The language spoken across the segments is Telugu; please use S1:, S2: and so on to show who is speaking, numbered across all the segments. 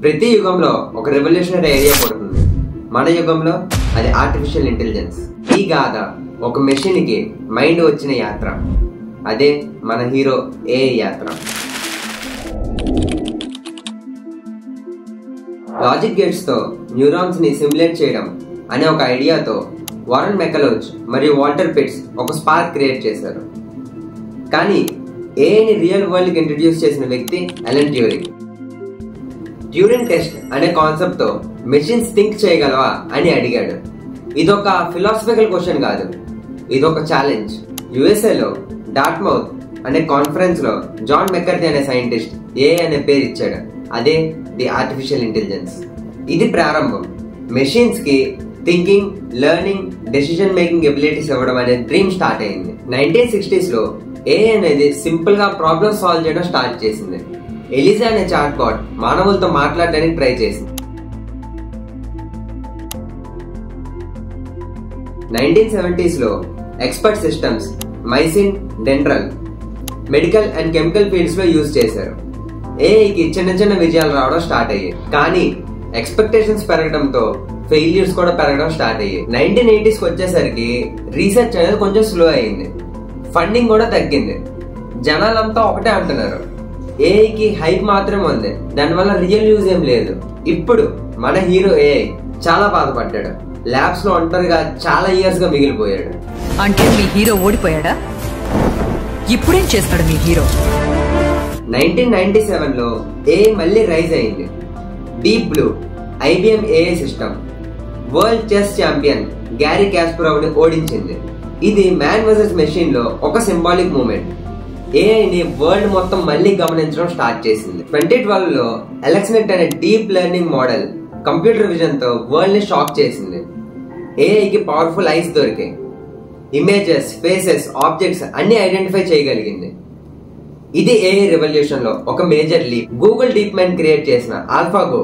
S1: ప్రతి యుగంలో ఒక రెవల్యూషనరీ ఐడియా పడుతుంది. మన యుగంలో అది ఆర్టిఫిషియల్ ఇంటెలిజెన్స్. ఈ గాథ ఒక మెషిన్ కి మైండ్ వచ్చిన యాత్ర. అదే మన హీరో ఏఐ యాత్ర. లాజిక్ గేట్స్ తో న్యూరాన్స్ ని సిమ్యులేట్ చేయడం అనే ఒక ఐడియాతో వారన్ మెకలోచ్ మరియు వాల్టర్ పిట్స్ ఒక స్పార్క్ క్రియేట్ చేశారు. కానీ ఏఐని రియల్ వరల్డ్ కి ఇంట్రడ్యూస్ చేసిన వ్యక్తి అలన్ ట్యూరింగ్. ట్యూరింగ్ టెస్ట్ అనే కాన్సెప్ట్ తో మెషిన్స్ థింక్ చేయగలవా అని అడిగాడు. ఇదొక ఫిలాసఫికల్ క్వశ్చన్ కాదు, ఇదొక ఛాలెంజ్. యుఎస్ఏలో డార్ట్మౌత్ అనే కాన్ఫరెన్స్ లో జాన్ మెకర్తీ అనే సైంటిస్ట్ ఏఐ అనే పేరు ఇచ్చాడు. అదే ది ఆర్టిఫిషియల్ ఇంటెలిజెన్స్. ఇది ప్రారంభం. మెషిన్స్ కి thinking, learning, decision making abilities ఇవ్వడం అనే డ్రీమ్ స్టార్ట్ అయింది. 1960s లో ఏఐ అనేది సింపుల్ గా ప్రాబ్లమ్ సాల్వ్ చేయడం స్టార్ట్ చేసింది. ఎలిజా అనే చాట్ బాట్ మానవులతో మాట్లాడడానికి ట్రై చేసింది. 1970s లో expert systems MYCIN, Dendral medical and chemical fields లో యూజ్ చేశారు. ఏఐకి చిన్న చిన్న విజయాలు రావడం స్టార్ట్ అయ్యాయి. కానీ ఎక్స్పెక్టేషన్స్ పెరగడంతో ఫెయిల్యూర్స్ కూడా పెరగడం స్టార్ట్ అయ్యాయి. 1980s వచ్చేసరికి రీసెర్చ్ అనేది కొంచెం స్లో అయింది. ఫండింగ్ కూడా తగ్గింది. జనాలంతా ఒకటే అంటున్నారు, ఏఐకి హైప్ మాత్రమే ఉంది, దానివల్ల రియల్ యూజ్ ఏం లేదు. ఇప్పుడు మన హీరో ఏఐ చాలా బాధపడ్డాడు. ల్యాబ్స్ లో ఒంటరిగా చాలా ఇయర్స్ గా మిగిలిపోయాడు.
S2: అంటే మీ హీరో ఓడిపోయాడా? ఇప్పుడేం చేస్తాడు మీ హీరో?
S1: 1997 లో ఏఐ మళ్ళీ రైజ్ అయింది. Deep Blue IBM AI system world chess champion Garry కాస్పరోవ్ని ఓడించింది. ఇది మ్యాన్ వర్సెస్ మెషిన్ లో ఒక సింబాలిక్ మూమెంట్. ఏఐని వరల్డ్ మొత్తం మళ్ళీ గమనించడం స్టార్ట్ చేసింది. 2012 లో ఎలెక్స్నెట్ అనే deep learning model computer vision తో వరల్డ్ ని షాక్ చేసింది. ఏఐకి పవర్ఫుల్ ఐస్ దొరికాయి. ఇమేజెస్, ఫేసెస్, ఆబ్జెక్ట్స్ అన్ని ఐడెంటిఫై చేయగలిగింది. ఇది ఏఐ రెవల్యూషన్ లో ఒక major leap. Google deep mind create చేసిన ఆల్ఫాగో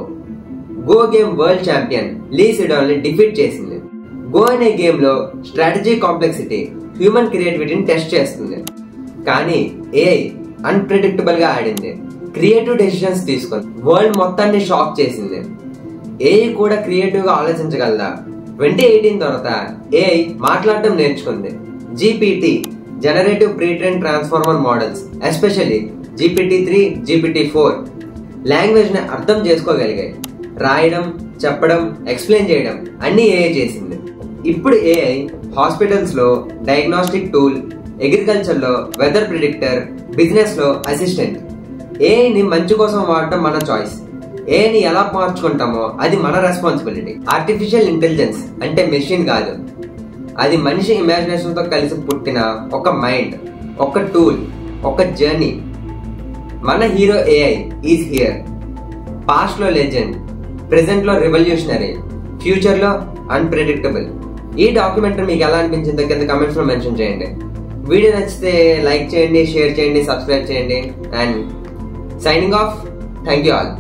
S1: గో గేమ్ వరల్డ్ ఛాంపియన్ లీ సిడాల్ ని డిఫీట్ చేసింది. గో అనే గేమ్ లో స్ట్రాటజీ, కాంప్లెక్సిటీ, హ్యూమన్ క్రియేటివిటీని టెస్ట్ చేస్తుంది. కానీ ఏఐ అన్ప్రెడిక్టబుల్ గా ఆడింది. క్రియేటివ్ డెసిషన్స్ తీసుకుంది. వరల్డ్ మొత్తాన్ని షాక్ చేసింది. ఏఐ కూడా క్రియేటివ్ గా ఆలోచించగలదా? 2018 తర్వాత ఏఐ మాట్లాడటం నేర్చుకుంది. GPT generative pre train transformer models, especially GPT-3, GPT-4 language ని అర్థం చేసుకోగలిగాయి. రాయడం, చెప్పడం, ఎక్స్ప్లెయిన్ చేయడం అన్ని ఏఐ చేసింది. ఇప్పుడు ఏఐ హాస్పిటల్స్ లో డయాగ్నోస్టిక్ టూల్, అగ్రికల్చర్ లో వెదర్ ప్రిడిక్టర్, బిజినెస్ లో అసిస్టెంట్. ఏఐని మంచి కోసం వాడటం మన చాయిస్. ఏఐని ఎలా మార్చుకుంటామో అది మన రెస్పాన్సిబిలిటీ. ఆర్టిఫిషియల్ ఇంటెలిజెన్స్ అంటే మెషిన్ కాదు, అది మనిషి ఇమాజినేషన్ తో కలిసి పుట్టిన ఒక మైండ్, ఒక టూల్, ఒక జర్నీ. మన hero AI is here. Past లో లెజెండ్, ప్రెసెంట్ లో రెవల్యూషనరీ, ఫ్యూచర్ లో అన్ప్రెడిక్టబుల్. ఈ డాక్యుమెంటరీ మీకు ఎలా అనిపించిందో కింద కమెంట్స్ లో మెన్షన్ చేయండి. వీడియో నచ్చితే లైక్ చేయండి, షేర్ చేయండి, సబ్స్క్రైబ్ చేయండి. And signing off. Thank you all.